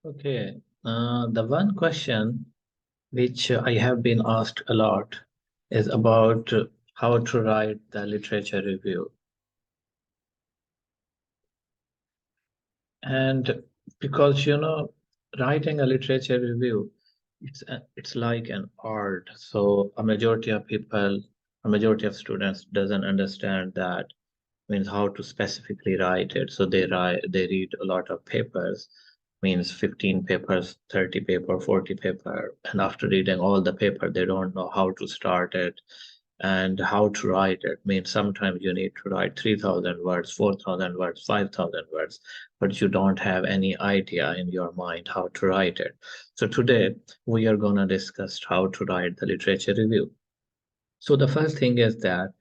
Okay, the one question which I have been asked a lot is about how to write the literature review. And because writing a literature review, it's like an art. So a majority of students doesn't understand that means how to specifically write it. So they read a lot of papers, means 15 papers, 30 paper, 40 paper, and after reading all the paper, they don't know how to start it and how to write it. Means sometimes you need to write 3,000 words, 4,000 words, 5,000 words, but you don't have any idea in your mind how to write it. So today we are going to discuss how to write the literature review. So the first thing is that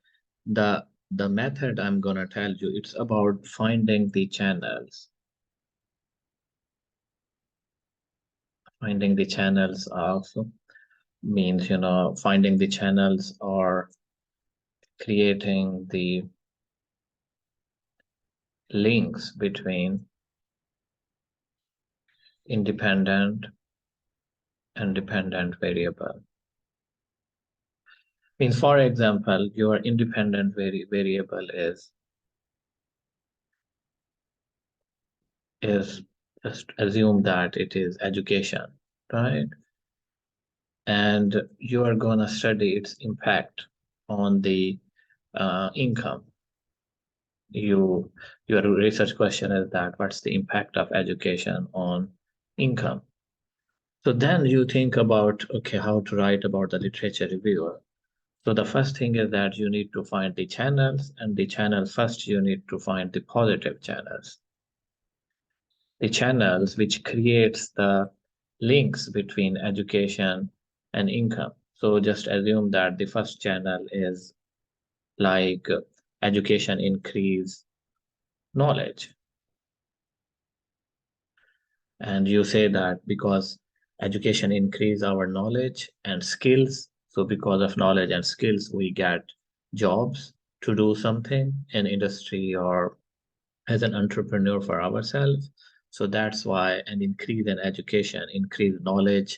the method I'm gonna tell you, it's about finding the channels. Finding the channels of means, finding the channels or creating the links between independent and dependent variable. Means, for example, your independent variable is just assume that it is education, right? And you are gonna study its impact on the income. You your research question is that what's the impact of education on income? So then you think about, okay, how to write about the literature reviewer. So the first thing is that you need to find the channels, and the channel first you need to find the positive channels, the channels which creates the links between education and income. So just assume that the first channel is like education increase knowledge. And you say that because education increase our knowledge and skills, so because of knowledge and skills we get jobs to do something in industry or as an entrepreneur for ourselves. So that's why an increase in education increase knowledge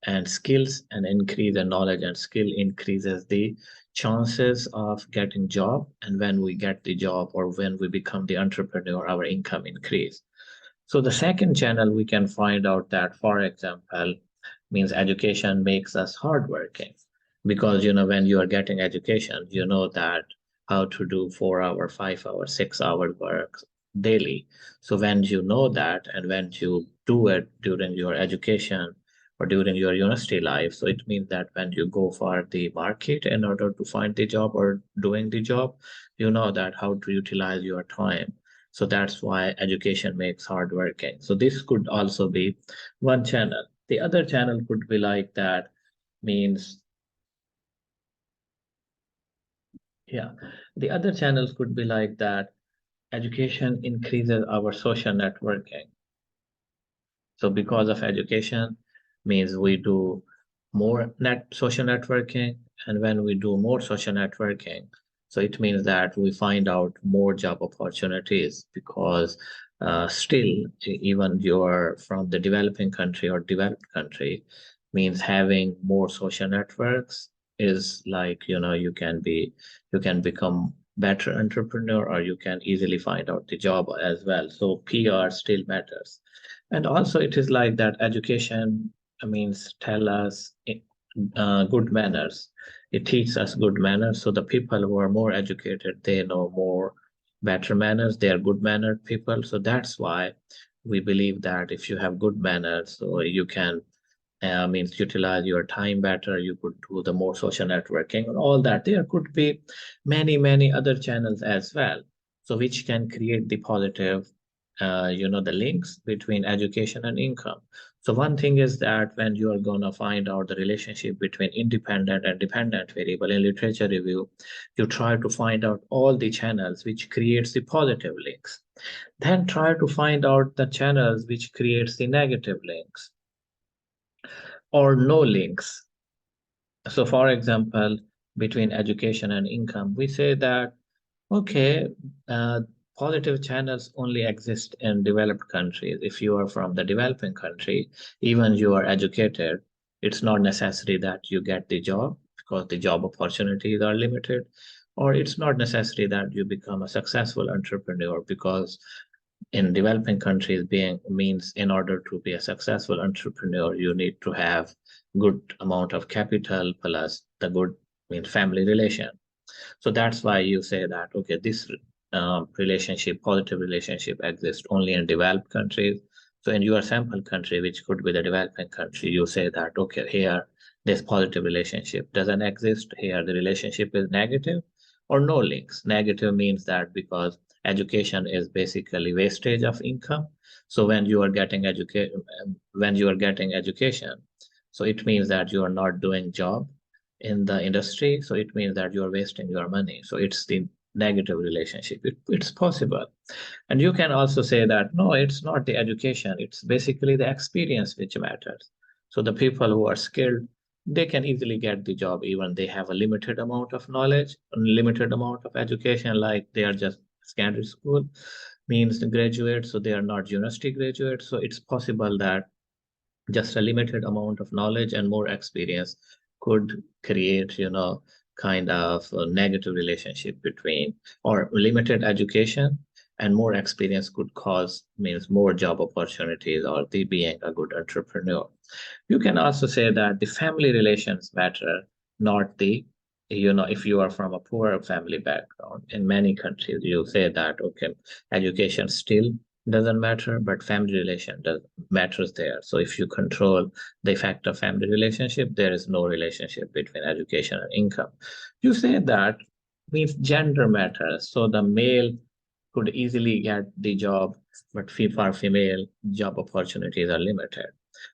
and skills, and increase in knowledge and skill increases the chances of getting job, and when we get the job or when we become the entrepreneur, our income increase. So the second channel we can find out that, for example, means education makes us hardworking, because when you are getting education, you know that how to do 4 hour, 5 hour, 6 hour work daily. So when you know that and when you do it during your education or during your university life, so it means that when you go for the market in order to find the job or doing the job, you know that how to utilize your time. So that's why education makes hard working. So this could also be one channel. The other channel could be like that, means, yeah, the other channels could be like that. Education increases our social networking. So because of education means we do more net social networking, and when we do more social networking, so it means that we find out more job opportunities, because still even you're from the developing country or developed country, means having more social networks is like, you can become better entrepreneur, or you can easily find out the job as well. So PR still matters. And also, it is like that education means tell us good manners. It teaches us good manners. So the people who are more educated, they know more better manners. They are good mannered people. So that's why we believe that if you have good manners, so you can means utilize your time better. You could do the more social networking and all that. There could be many other channels as well, so which can create the positive, the links between education and income. So one thing is that when you are going to find out the relationship between independent and dependent variable in literature review, you try to find out all the channels which creates the positive links, then try to find out the channels which creates the negative links or no links. So for example, between education and income, we say that, okay, uh, positive channels only exist in developed countries. If you are from the developing country, even you are educated, it's not necessary that you get the job because the job opportunities are limited, or it's not necessary that you become a successful entrepreneur because in developing countries being means in order to be a successful entrepreneur you need to have good amount of capital plus the good family relation. So that's why you say that, okay, this relationship, positive relationship exists only in developed countries. So in your sample country, which could be the developing country, you say that, okay, here this positive relationship doesn't exist. Here the relationship is negative or no links. Negative means that because education is basically wastage of income. So when you are getting education, so it means that you are not doing job in the industry. So it means that you're wasting your money. So it's the negative relationship. It's possible. And you can also say that, no, it's not the education. It's basically the experience which matters. So the people who are skilled, they can easily get the job, even they have a limited amount of knowledge, limited amount of education, like they are just secondary school means the graduate. So they are not university graduates. So it's possible that just a limited amount of knowledge and more experience could create kind of a negative relationship between, or limited education and more experience could cause means more job opportunities or the being a good entrepreneur. You can also say that the family relations matter, not the, if you are from a poor family background. In many countries, you say that, okay, education still doesn't matter, but family relation does matters there. So if you control the effect of family relationship, there is no relationship between education and income. You say that means gender matters. So the male could easily get the job, but for female, job opportunities are limited.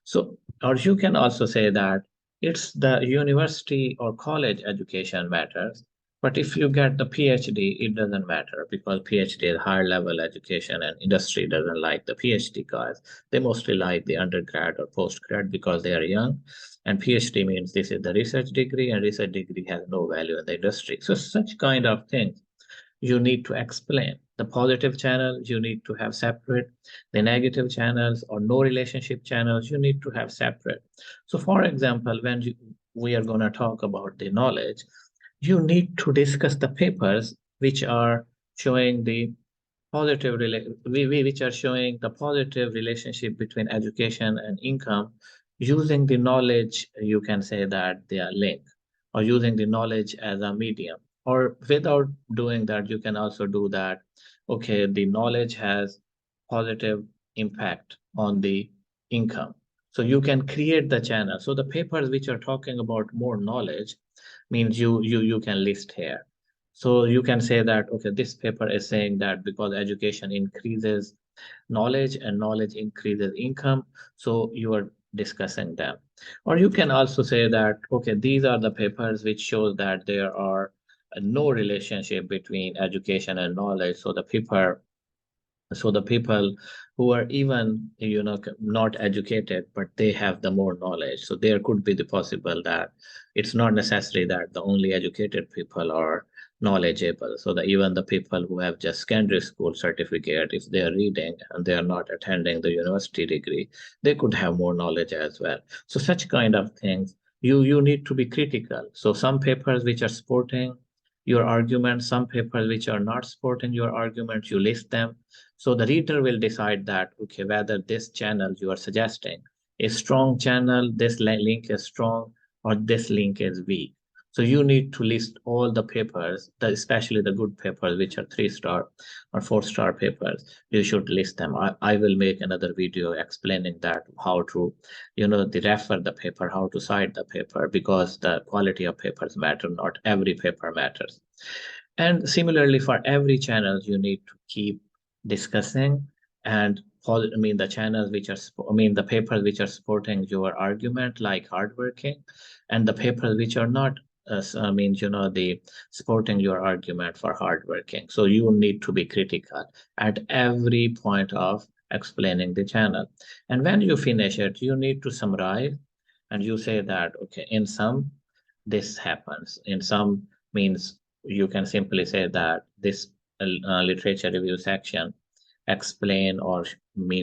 So, or you can also say that it's the university or college education matters, but if you get the PhD, it doesn't matter because PhD is higher level education and industry doesn't like the PhD guys. They mostly like the undergrad or postgrad because they are young. And PhD means this is the research degree, and research degree has no value in the industry. So such kind of things you need to explain. The positive channels you need to have separate, the negative channels or no relationship channels you need to have separate. So for example, we are going to talk about the knowledge, you need to discuss the papers which are showing the which are showing the positive relationship between education and income. Using the knowledge, you can say that they are linked, or using the knowledge as a medium, or without doing that you can also do that, okay, the knowledge has positive impact on the income. So you can create the channel. So the papers which are talking about more knowledge means you can list here. So you can say that, okay, this paper is saying that because education increases knowledge and knowledge increases income, so you are discussing them. Or you can also say that, okay, these are the papers which shows that there are no relationship between education and knowledge. So the people who are even not educated but they have the more knowledge, so there could be the possible that it's not necessary that the only educated people are knowledgeable. So that even the people who have just secondary school certificate, if they are reading and they are not attending the university degree, they could have more knowledge as well. So such kind of things, you need to be critical. So some papers which are supporting your argument, some papers which are not supporting your argument, you list them. So the reader will decide that, okay, whether this channel you are suggesting is strong channel, this link is strong, or this link is weak. So you need to list all the papers, especially the good papers, which are 3-star or 4-star papers. You should list them. I will make another video explaining that how to, refer the paper, how to cite the paper, because the quality of papers matter. Not every paper matters. And similarly, for every channel, you need to keep discussing and the channels which are, the papers which are supporting your argument, like hardworking, and the papers which are not, the supporting your argument for hardworking. So you need to be critical at every point of explaining the channel. And when you finish it, you need to summarize and you say that, okay, in some, this happens. In some means you can simply say that this literature review section explain or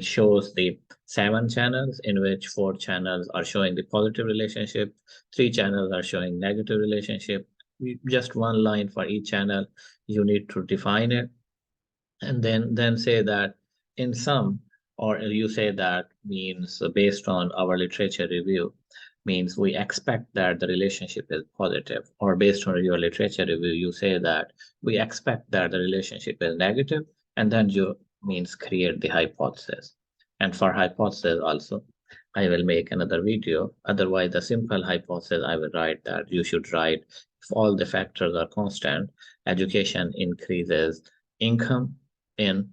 shows the 7 channels, in which 4 channels are showing the positive relationship, 3 channels are showing negative relationship. Just one line for each channel. You need to define it, and then say that in some, or you say that means based on our literature review, means we expect that the relationship is positive, or based on your literature review you say that we expect that the relationship is negative, and then you means create the hypothesis. And for hypothesis also, I will make another video. Otherwise, the simple hypothesis I will write that you should write, if all the factors are constant, education increases income in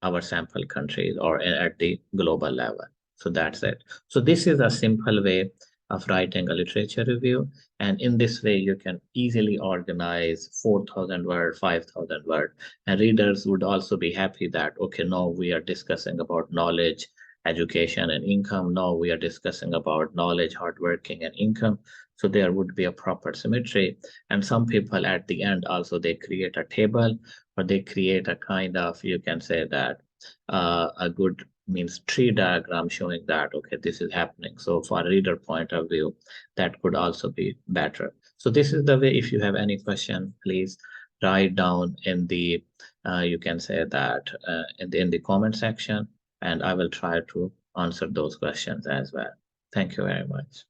our sample countries or at the global level. So that's it. So this is a simple way of writing a literature review. And in this way, you can easily organize 4,000 word, 5,000 word. And readers would also be happy that, okay, now we are discussing about knowledge, education, and income. Now we are discussing about knowledge, hardworking, and income. So there would be a proper symmetry. And some people at the end also, they create a table, or they create a kind of, you can say that, a good means tree diagram showing that, okay, this is happening. So for a reader point of view, that could also be better. So this is the way. If you have any question, please write down in the, you can say that in the comment section, and I will try to answer those questions as well. Thank you very much.